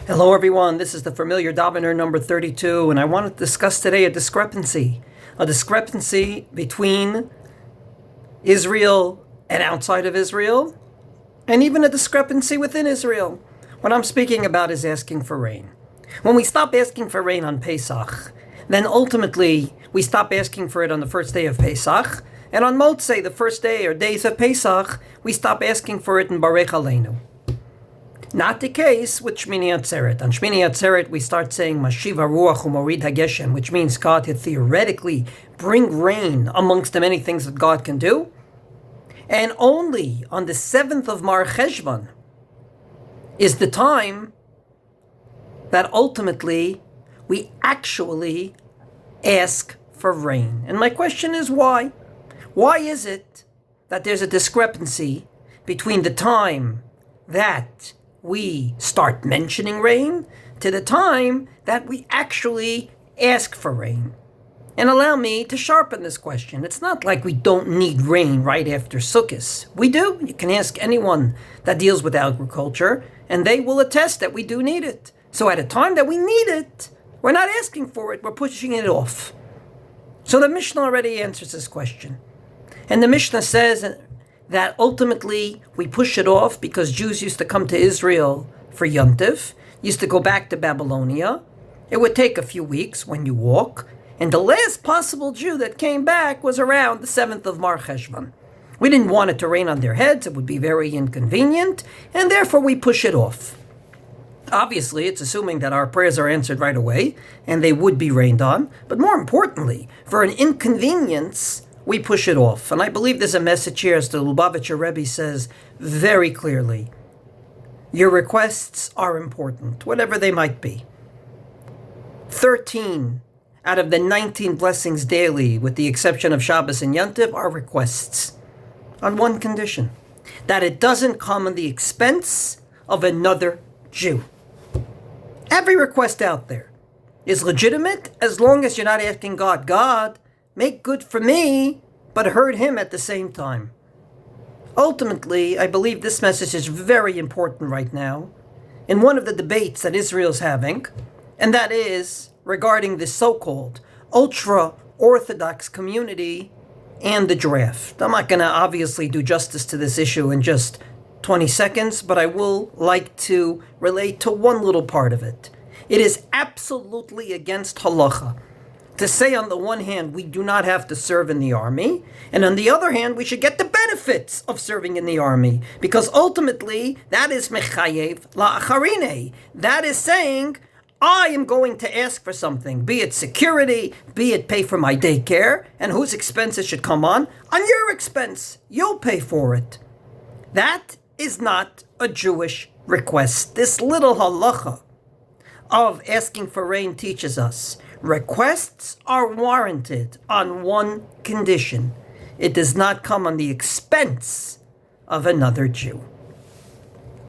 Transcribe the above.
Hello everyone, this is the Familiar DAVENER number 32, and I want to discuss today a discrepancy between Israel and outside of Israel, and even a discrepancy within Israel. What I'm speaking about is asking for rain. When we stop asking for rain on Pesach, then ultimately we stop asking for it on the first day of Pesach, and on Motzei, the first day or days of Pesach, we stop asking for it in Barech Aleinu. Not the case with Shmini Atzeret. On Shmini Atzeret, we start saying Mashiva Ruach Umorid HaGeshem, which means God can theoretically bring rain amongst the many things that God can do. And only on the 7th of Mar Cheshvan is the time that ultimately we actually ask for rain. And my question is why? Why is it that there's a discrepancy between the time that we start mentioning rain to the time that we actually ask for rain? And allow me to sharpen this question. It's not like we don't need rain right after Sukkot. We do. You can ask anyone that deals with agriculture, and they will attest that we do need it. So at a time that we need it, we're not asking for it, we're pushing it off. So the Mishnah already answers this question. And the Mishnah says that ultimately we push it off because Jews used to come to Israel for Yontif, used to go back to Babylonia. It would take a few weeks when you walk, and the last possible Jew that came back was around the 7th of Mar Cheshvan. We didn't want it to rain on their heads, it would be very inconvenient, and therefore we push it off. Obviously, it's assuming that our prayers are answered right away, and they would be rained on, but more importantly, for an inconvenience, we push it off. And I believe there's a message here, as the Lubavitcher Rebbe says very clearly. Your requests are important, whatever they might be. 13 out of the 19 blessings daily, with the exception of Shabbos and Yontif, are requests. On one condition, that it doesn't come at the expense of another Jew. Every request out there is legitimate as long as you're not asking God, make good for me, but hurt him at the same time. Ultimately, I believe this message is very important right now in one of the debates that Israel's having, and that is regarding the so-called ultra-Orthodox community and the draft. I'm not going to obviously do justice to this issue in just 20 seconds, but I will like to relate to one little part of it. It is absolutely against halacha to say on the one hand we do not have to serve in the army, and on the other hand we should get the benefits of serving in the army, because ultimately that is mechayev la'acharine. That is saying, I am going to ask for something, be it security, be it pay for my daycare, and whose expenses should come on your expense. You'll pay for it. That is not a Jewish request. This little halacha of asking for rain teaches us requests are warranted on one condition. It does not come on the expense of another Jew.